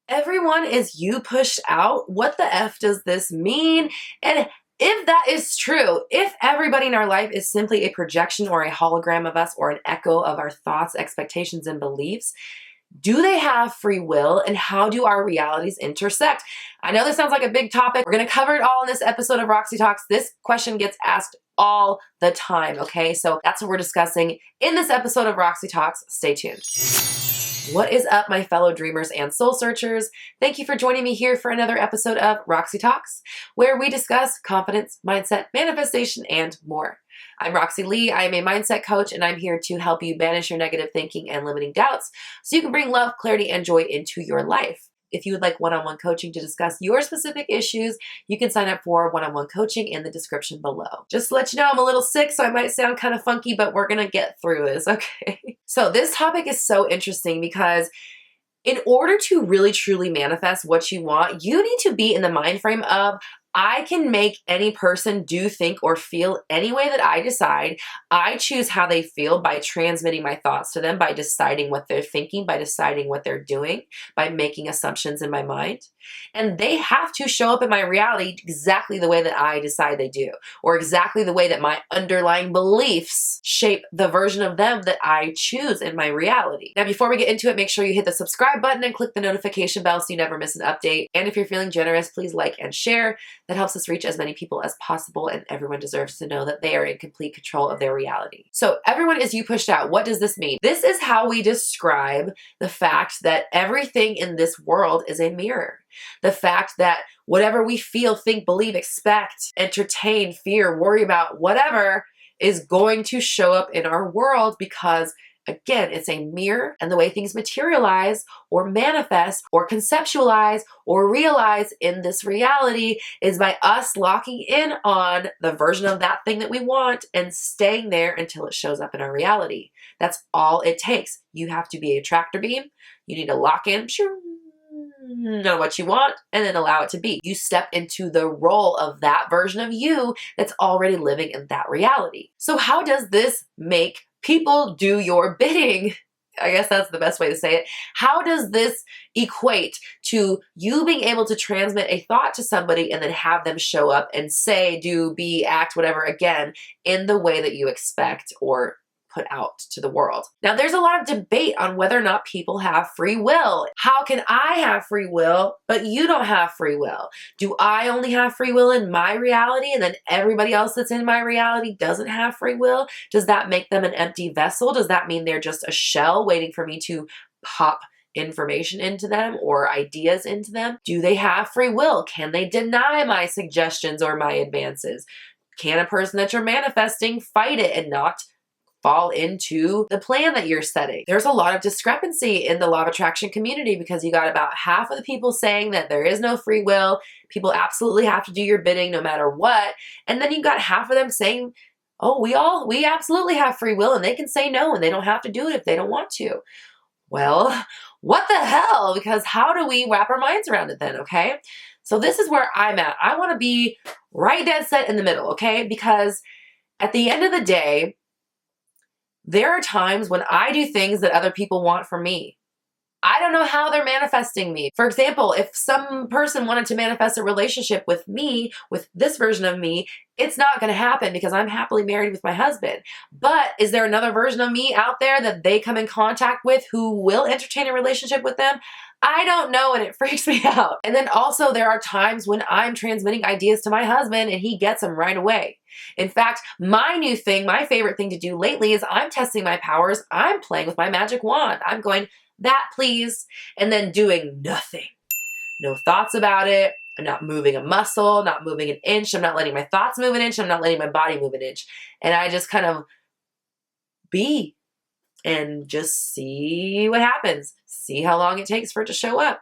Everyone is you pushed out. What the F does this mean? And if that is true, if everybody in our life is simply a projection or a hologram of us or an echo of our thoughts, expectations, and beliefs, do they have free will, and how do our realities intersect? I know this sounds like a big topic. We're going to cover it all in this episode of Roxy Talks. This question gets asked all the time, okay? So that's what we're discussing in this episode of Roxy Talks. Stay tuned. What is up, my fellow dreamers and soul searchers? Thank you for joining me here for another episode of Roxy Talks, where we discuss confidence, mindset, manifestation, and more. I'm Roxy Lee. I am a mindset coach, and I'm here to help you banish your negative thinking and limiting doubts so you can bring love, clarity, and joy into your life. If you would like one-on-one coaching to discuss your specific issues, you can sign up for one-on-one coaching in the description below. Just to let you know, I'm a little sick, so I might sound kind of funky, but we're going to get through this, okay? So this topic is so interesting because in order to really truly manifest what you want, you need to be in the mind frame of, I can make any person do, think, or feel any way that I decide. I choose how they feel by transmitting my thoughts to them, by deciding what they're thinking, by deciding what they're doing, by making assumptions in my mind. And they have to show up in my reality exactly the way that I decide they do, or exactly the way that my underlying beliefs shape the version of them that I choose in my reality. Now, before we get into it, make sure you hit the subscribe button and click the notification bell so you never miss an update. And if you're feeling generous, please like and share. That helps us reach as many people as possible, and everyone deserves to know that they are in complete control of their reality. So everyone is you pushed out. What does this mean? This is how we describe the fact that everything in this world is a mirror. The fact that whatever we feel, think, believe, expect, entertain, fear, worry about, whatever, is going to show up in our world because, again, it's a mirror, and the way things materialize or manifest or conceptualize or realize in this reality is by us locking in on the version of that thing that we want and staying there until it shows up in our reality. That's all it takes. You have to be a tractor beam. You need to lock in, know what you want, and then allow it to be. You step into the role of that version of you that's already living in that reality. So how does this make people do your bidding? I guess that's the best way to say it. How does this equate to you being able to transmit a thought to somebody and then have them show up and say, do, be, act, whatever, again, in the way that you expect or put out to the world? Now, there's a lot of debate on whether or not people have free will. How can I have free will, but you don't have free will? Do I only have free will in my reality, and then everybody else that's in my reality doesn't have free will? Does that make them an empty vessel? Does that mean they're just a shell waiting for me to pop information into them or ideas into them? Do they have free will? Can they deny my suggestions or my advances? Can a person that you're manifesting fight it and not fall into the plan that you're setting? There's a lot of discrepancy in the law of attraction community because you got about half of the people saying that there is no free will. People absolutely have to do your bidding no matter what. And then you got half of them saying, oh, we absolutely have free will, and they can say no and they don't have to do it if they don't want to. Well, what the hell? Because how do we wrap our minds around it then, okay? So this is where I'm at. I want to be right dead set in the middle, okay? Because at the end of the day, there are times when I do things that other people want from me. I don't know how they're manifesting me. For example, if some person wanted to manifest a relationship with me, with this version of me, it's not going to happen because I'm happily married with my husband. But is there another version of me out there that they come in contact with who will entertain a relationship with them? I don't know, and it freaks me out. And then also there are times when I'm transmitting ideas to my husband and he gets them right away. In fact, my new thing, my favorite thing to do lately is I'm testing my powers. I'm playing with my magic wand. I'm going, that please, and then doing nothing. No thoughts about it. I'm not moving a muscle, not moving an inch. I'm not letting my thoughts move an inch. I'm not letting my body move an inch. And I just kind of be and just see what happens. See how long it takes for it to show up.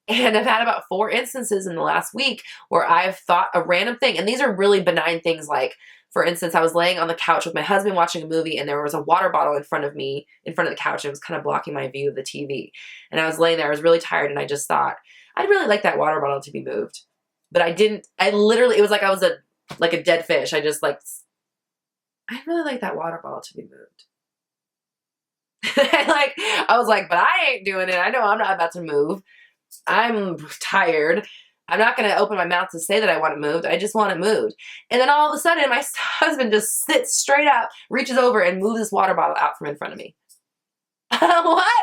And I've had about 4 instances in the last week where I've thought a random thing. And these are really benign things like, for instance, I was laying on the couch with my husband watching a movie and there was a water bottle in front of me, in front of the couch. And it was kind of blocking my view of the TV. And I was laying there, I was really tired, and I just thought, I'd really like that water bottle to be moved. But I didn't, it was like I was like a dead fish. I'd really like that water bottle to be moved. I was like, but I ain't doing it. I know I'm not about to move. I'm tired. I'm not going to open my mouth to say that I want it moved. I just want it moved. And then all of a sudden, my husband just sits straight up, reaches over, and moves this water bottle out from in front of me. What?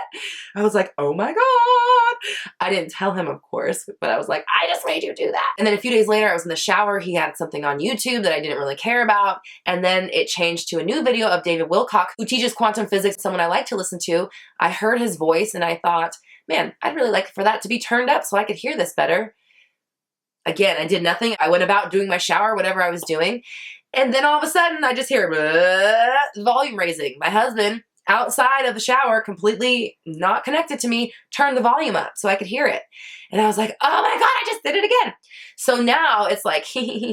I was like, oh my God. I didn't tell him, of course, but I was like, I just made you do that. And then a few days later, I was in the shower. He had something on YouTube that I didn't really care about. And then it changed to a new video of David Wilcock, who teaches quantum physics, someone I like to listen to. I heard his voice and I thought, man, I'd really like for that to be turned up so I could hear this better. Again, I did nothing. I went about doing my shower, whatever I was doing. And then all of a sudden, I just hear volume raising. My husband, outside of the shower, completely not connected to me, turned the volume up so I could hear it. And I was like, oh my God, I just did it again. So now it's like,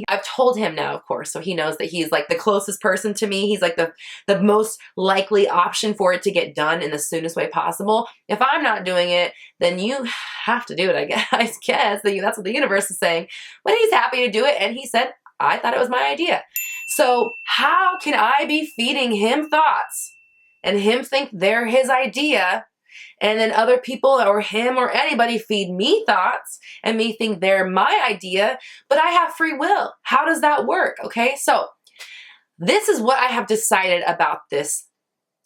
I've told him now, of course, so he knows that he's like the closest person to me. He's like the most likely option for it to get done in the soonest way possible. If I'm not doing it, then you have to do it, I guess. That's what the universe is saying. But he's happy to do it. And he said, I thought it was my idea. So how can I be feeding him thoughts and him think they're his idea, and then other people or him or anybody feed me thoughts and me think they're my idea, but I have free will? How does that work? Okay, so this is what I have decided about this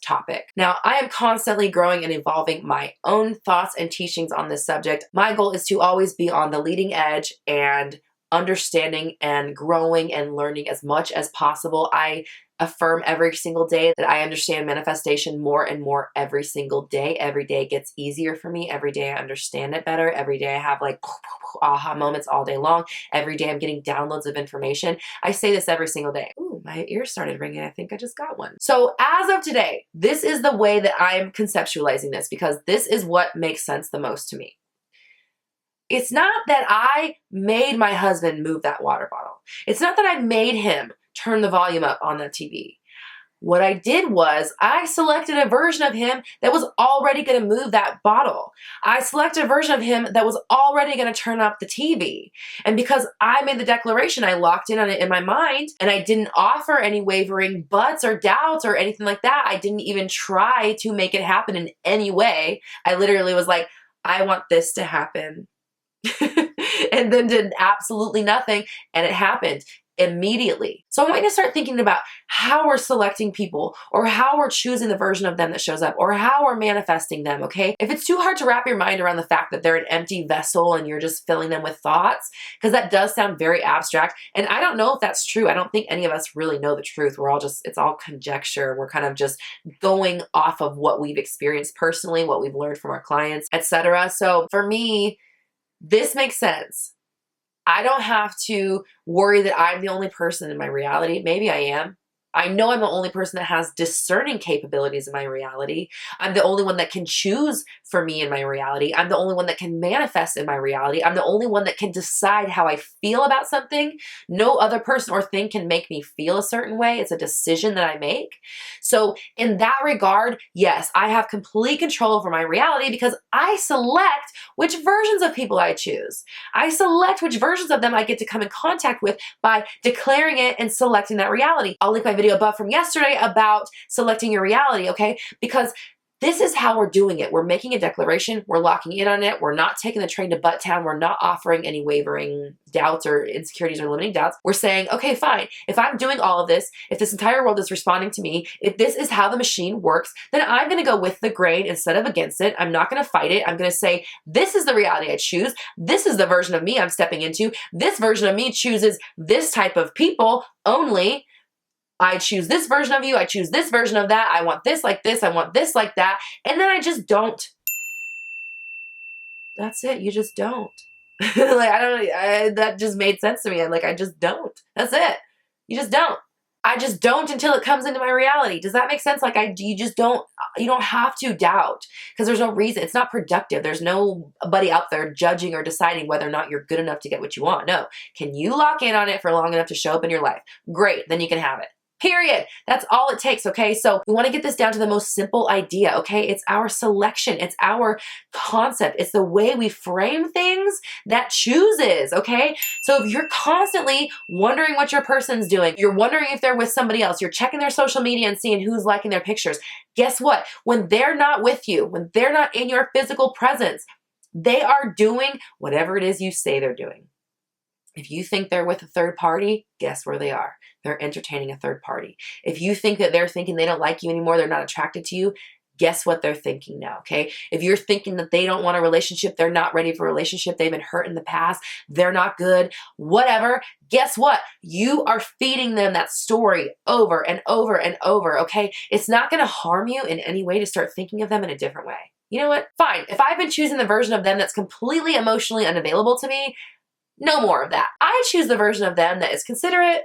topic. Now, I am constantly growing and evolving my own thoughts and teachings on this subject. My goal is to always be on the leading edge and understanding and growing and learning as much as possible. I affirm every single day that I understand manifestation more and more every single day. Every day gets easier for me. Every day I understand it better. Every day I have like aha moments all day long. Every day I'm getting downloads of information. I say this every single day. Ooh, my ears started ringing. I think I just got one. So as of today, this is the way that I'm conceptualizing this, because this is what makes sense the most to me. It's not that I made my husband move that water bottle. It's not that I made him turn the volume up on that TV. What I did was I selected a version of him that was already going to move that bottle. I selected a version of him that was already going to turn up the TV. And because I made the declaration, I locked in on it in my mind, and I didn't offer any wavering buts or doubts or anything like that. I didn't even try to make it happen in any way. I literally was like, I want this to happen. And then did absolutely nothing, and it happened immediately. So I want you to start thinking about how we're selecting people, or how we're choosing the version of them that shows up, or how we're manifesting them, okay? If it's too hard to wrap your mind around the fact that they're an empty vessel and you're just filling them with thoughts, because that does sound very abstract, and I don't know if that's true. I don't think any of us really know the truth. It's all conjecture. We're kind of just going off of what we've experienced personally, what we've learned from our clients, etc. So for me, this makes sense. I don't have to worry that I'm the only person in my reality. Maybe I am. I know I'm the only person that has discerning capabilities in my reality. I'm the only one that can choose for me in my reality. I'm the only one that can manifest in my reality. I'm the only one that can decide how I feel about something. No other person or thing can make me feel a certain way. It's a decision that I make. So in that regard, yes, I have complete control over my reality, because I select which versions of people I choose. I select which versions of them I get to come in contact with by declaring it and selecting that reality. I'll link my video above from yesterday about selecting your reality, okay? Because this is how we're doing it. We're making a declaration. We're locking in on it. We're not taking the train to Butttown. We're not offering any wavering doubts or insecurities or limiting doubts. We're saying, okay, fine. If I'm doing all of this, if this entire world is responding to me, if this is how the machine works, then I'm going to go with the grain instead of against it. I'm not going to fight it. I'm going to say, this is the reality I choose. This is the version of me I'm stepping into. This version of me chooses this type of people only. I choose this version of you. I choose this version of that. I want this like this. I want this like that. And then I just don't. That's it. You just don't. That just made sense to me. I just don't. That's it. You just don't. I just don't until it comes into my reality. Does that make sense? You don't have to doubt, because there's no reason. It's not productive. There's nobody out there judging or deciding whether or not you're good enough to get what you want. No. Can you lock in on it for long enough to show up in your life? Great. Then you can have it. Period. That's all it takes, okay? So we want to get this down to the most simple idea, okay? It's our selection. It's our concept. It's the way we frame things that chooses, okay? So if you're constantly wondering what your person's doing, you're wondering if they're with somebody else, you're checking their social media and seeing who's liking their pictures, guess what? When they're not with you, when they're not in your physical presence, They are doing whatever it is you say they're doing. If you think they're with a third party, guess where they are? They're entertaining a third party. If you think that they're thinking they don't like you anymore, they're not attracted to you, guess what they're thinking now, okay? If you're thinking that they don't want a relationship, they're not ready for a relationship, they've been hurt in the past, they're not good, whatever, guess what? You are feeding them that story over and over and over, okay? It's not gonna harm you in any way to start thinking of them in a different way. You know what? Fine. If I've been choosing the version of them that's completely emotionally unavailable to me, no more of that. I choose the version of them that is considerate,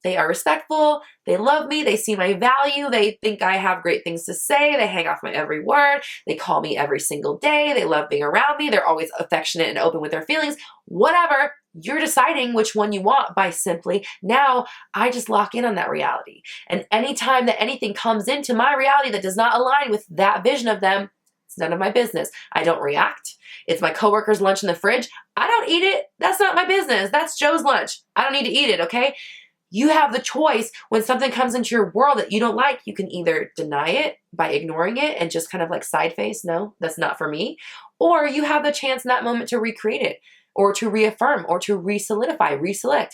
they are respectful, they love me, they see my value, they think I have great things to say, they hang off my every word, they call me every single day, they love being around me, they're always affectionate and open with their feelings, whatever. You're deciding which one you want by simply, now I just lock in on that reality. And anytime that anything comes into my reality that does not align with that vision of them, it's none of my business. I don't react. It's my coworker's lunch in the fridge. I don't eat it. That's not my business. That's Joe's lunch. I don't need to eat it, okay? You have the choice when something comes into your world that you don't like, you can either deny it by ignoring it and just kind of like side face, no, that's not for me. Or you have the chance in that moment to recreate it or to reaffirm or to re-solidify, reselect.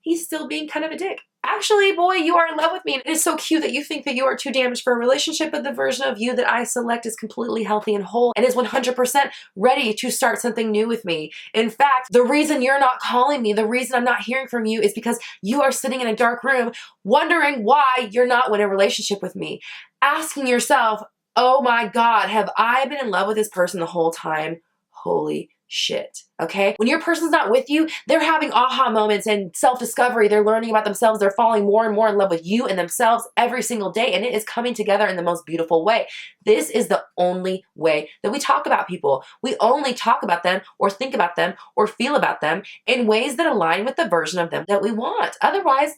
He's still being kind of a dick. Actually, boy, you are in love with me. And it is so cute that you think that you are too damaged for a relationship, but the version of you that I select is completely healthy and whole and is 100% ready to start something new with me. In fact, the reason you're not calling me, the reason I'm not hearing from you is because you are sitting in a dark room wondering why you're not in a relationship with me. Asking yourself, oh my God, have I been in love with this person the whole time? Holy shit, okay? When your person's not with you, they're having aha moments and self-discovery. They're learning about themselves. They're falling more and more in love with you and themselves every single day, and it is coming together in the most beautiful way. This is the only way that we talk about people. We only talk about them or think about them or feel about them in ways that align with the version of them that we want. Otherwise,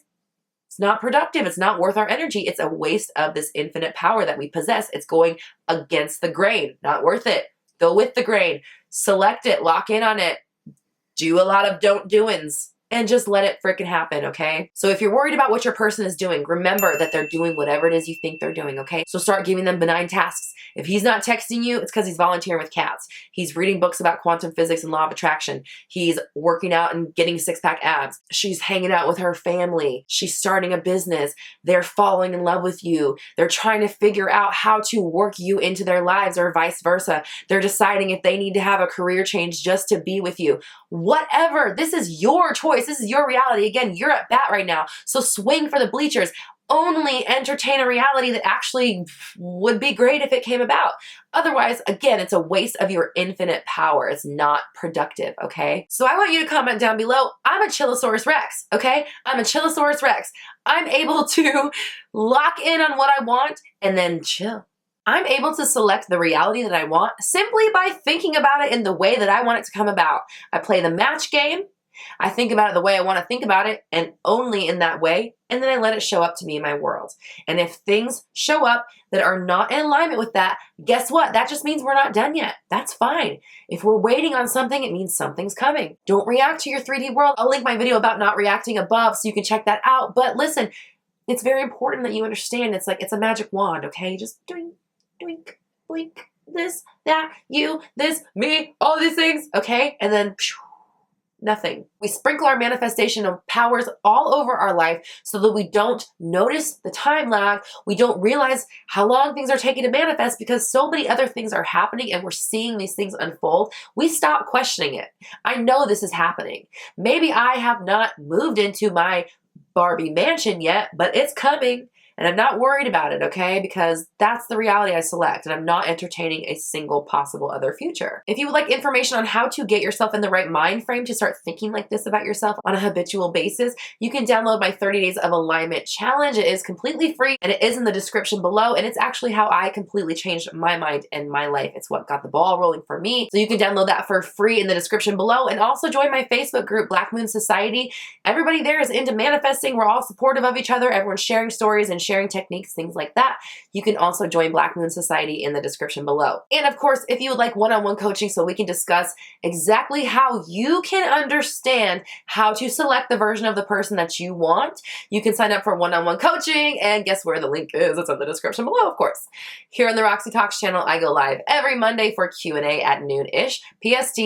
it's not productive. It's not worth our energy. It's a waste of this infinite power that we possess. It's going against the grain. Not worth it. Go with the grain. Select it. Lock in on it. Do a lot of don't doings. And just let it freaking happen, okay? So if you're worried about what your person is doing, remember that they're doing whatever it is you think they're doing, okay? So start giving them benign tasks. If he's not texting you, it's because he's volunteering with cats. He's reading books about quantum physics and law of attraction. He's working out and getting six-pack abs. She's hanging out with her family. She's starting a business. They're falling in love with you. They're trying to figure out how to work you into their lives or vice versa. They're deciding if they need to have a career change just to be with you. Whatever. This is your choice. This is your reality. Again, you're at bat right now. So swing for the bleachers. Only entertain a reality that actually would be great if it came about. Otherwise, again, it's a waste of your infinite power. It's not productive, okay? So I want you to comment down below, I'm a Chillosaurus Rex, okay? I'm a Chillosaurus Rex. I'm able to lock in on what I want and then chill. I'm able to select the reality that I want simply by thinking about it in the way that I want it to come about. I play the match game. I think about it the way I want to think about it and only in that way, and then I let it show up to me in my world. And if things show up that are not in alignment with that, guess what? That just means we're not done yet. That's fine. If we're waiting on something, it means something's coming. Don't react to your 3D world. I'll link my video about not reacting above so you can check that out. But listen, it's very important that you understand it's like it's a magic wand, okay? Just doink, blink, this, that, you, this, me, all these things, okay? And then nothing. We sprinkle our manifestation of powers all over our life so that we don't notice the time lag. We don't realize how long things are taking to manifest because so many other things are happening and we're seeing these things unfold. We stop questioning it. I know this is happening. Maybe I have not moved into my Barbie mansion yet, but it's coming. And I'm not worried about it, okay? Because that's the reality I select, and I'm not entertaining a single possible other future. If you would like information on how to get yourself in the right mind frame to start thinking like this about yourself on a habitual basis, you can download my 30 Days of Alignment Challenge. It is completely free, and it is in the description below, and it's actually how I completely changed my mind and my life. It's what got the ball rolling for me. So you can download that for free in the description below, and also join my Facebook group, Black Moon Society. Everybody there is into manifesting. We're all supportive of each other. Everyone's sharing stories and sharing techniques, things like that, you can also join Black Moon Society in the description below. And of course, if you would like one-on-one coaching so we can discuss exactly how you can understand how to select the version of the person that you want, you can sign up for one-on-one coaching, and guess where the link is? It's in the description below, of course. Here on the Roxy Talks channel, I go live every Monday for Q&A at noon-ish PST,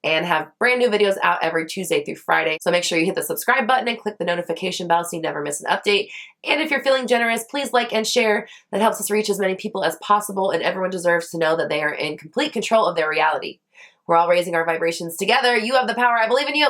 and have brand new videos out every Tuesday through Friday. So make sure you hit the subscribe button and click the notification bell so you never miss an update. And if you're feeling generous, please like and share. That helps us reach as many people as possible, and everyone deserves to know that they are in complete control of their reality. We're all raising our vibrations together. You have the power. I believe in you.